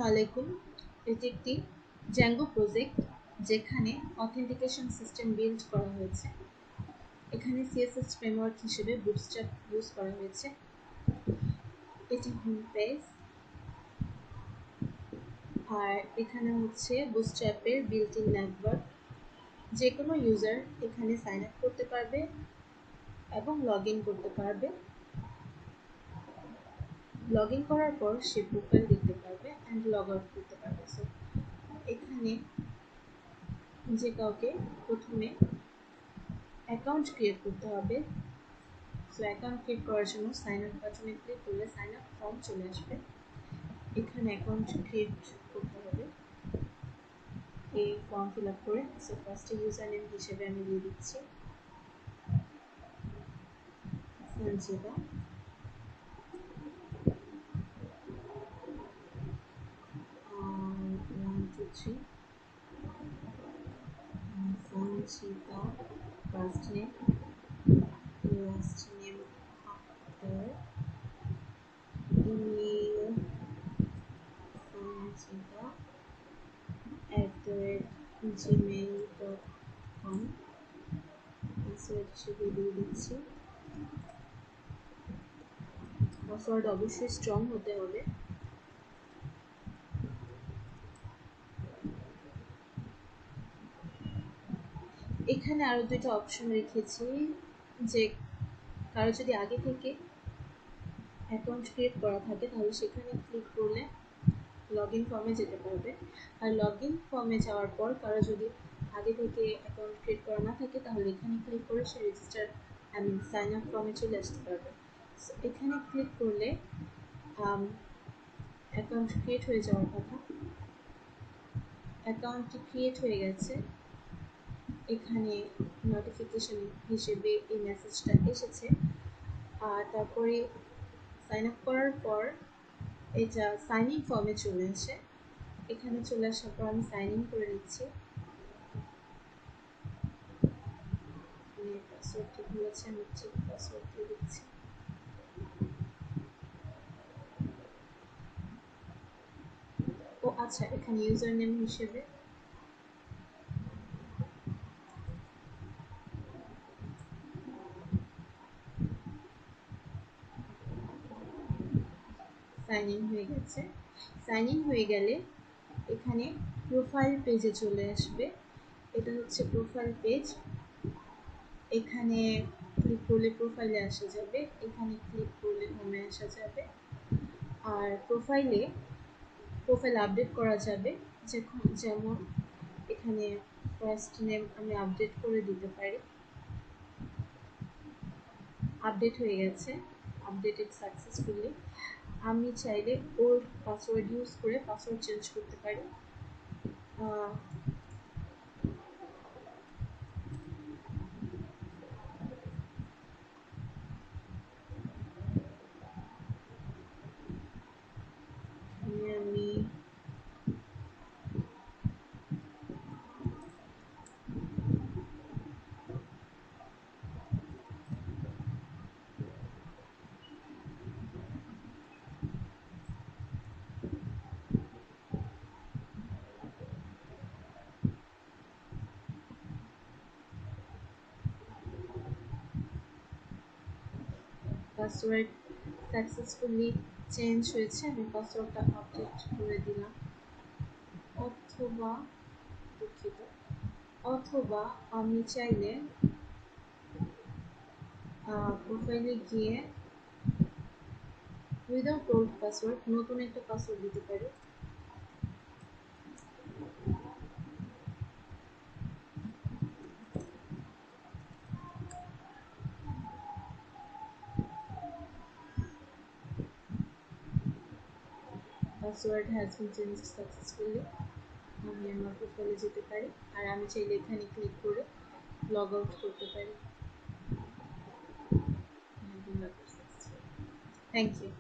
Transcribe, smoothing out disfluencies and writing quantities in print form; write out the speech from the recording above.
আলাইকুম। এটি একটি জ্যাঙ্গো প্রজেক্ট যেখানে অথেন্টিকেশন সিস্টেম বিল্ড করা হয়েছে। এখানে সিএসএস ফ্রেমওয়ার্ক হিসেবে বুটস্ট্র্যাপ ইউজ করা হয়েছে। এটি হোম পেজ, আর এখানে হচ্ছে বুটস্ট্র্যাপের বিল্ট ইন নেটওয়ার্ক। যে কোনো ইউজার এখানে সাইন আপ করতে পারবে এবং লগ ইন করতে পারবে। লগ ইন করার পর সে প্রোফাইল দেখতে পারবে অ্যান্ড লগ আউট করতে পারবে। সো এখানে যে কাউকে প্রথমে অ্যাকাউন্ট ক্রিয়েট করতে হবে। সো অ্যাকাউন্ট ক্রিয়েট করার জন্য সাইন আপ বাটনে ক্লিক করলে সাইন আপ ফর্ম চলে আসবে। এখানে অ্যাকাউন্ট ক্রিয়েট করতে হবে এই ফর্ম ফিল আপ করে। সো ফার্স্টে ইউজার নেম হিসেবে আমি দিয়ে দিচ্ছি Sanchita. Sanchita first name, last name after, email sanchita@gmail.com, password হিসেবে দিয়ে দিচ্ছি। পাসওয়ার্ড অবশ্যই স্ট্রং হতে হবে। এখানে আরো দুইটা অপশন রেখেছি, যে কারো যদি আগে থেকে অ্যাকাউন্ট ক্রিয়েট করা থাকে তাহলে সেখানে ক্লিক করলে লগ ইন ফর্মে যেতে পারবে। আর লগ ইন ফর্মে যাওয়ার পর কারো যদি আগে থেকে অ্যাকাউন্ট ক্রিয়েট করা না থাকে তাহলে এখানে ক্লিক করে সে রেজিস্টার সাইন আপ ফর্মে চলে আসতে পারবে। এখানে ক্লিক করলে অ্যাকাউন্ট ক্রিয়েট হয়ে যাওয়ার কথা। অ্যাকাউন্টটি ক্রিয়েট হয়ে গেছে। এখানে নোটিফিকেশন হিসেবে এই মেসেজটা এসেছে। আর তারপরে সাইন আপ করার পর এটা সাইন ইন ফর্মে চলে আসে। এখানে চলে আসার পর আমি সাইন ইন করে নিচ্ছি। পাসওয়ার্ডটি ভুলেছি, আমি ঠিক পাসওয়ার্ড দিয়ে দিচ্ছি। ও আচ্ছা, এখানে ইউজার নেম হিসেবে সাইন ইন হয়ে গেছে। সাইন ইন হয়ে গেলে এখানে প্রোফাইল পেজে চলে আসবে। এটা হচ্ছে প্রোফাইল পেজ। এখানে ক্লিক করলে প্রোফাইলে আসা যাবে, এখানে ক্লিক করলে হোমে আসা যাবে। আর প্রোফাইল আপডেট করা যাবে, যেমন এখানে ফার্স্ট নেম আমি আপডেট করে দিতে পারি। আপডেট হয়ে গেছে, আপডেটেড সাকসেসফুলি। আমি চাইলে ওল্ড পাসওয়ার্ড ইউজ করে পাসওয়ার্ড চেঞ্জ করতে পারি। আমি পাসওয়ার্ড সাকসেসফুলি চেঞ্জ হয়েছে, আমি পাসওয়ার্ডটা আপডেট করে দিলাম। অথবা আমি চাইলে প্রোফাইলে গিয়ে উইদাউট ওল্ড পাসওয়ার্ড নতুন একটা পাসওয়ার্ড দিতে পারি। Password has been change successfully. আমি আমার প্রোফাইলে যেতে পারি, আর আমি চাইলে এখানে ক্লিক করে লগ আউট করতে পারি। Thank you.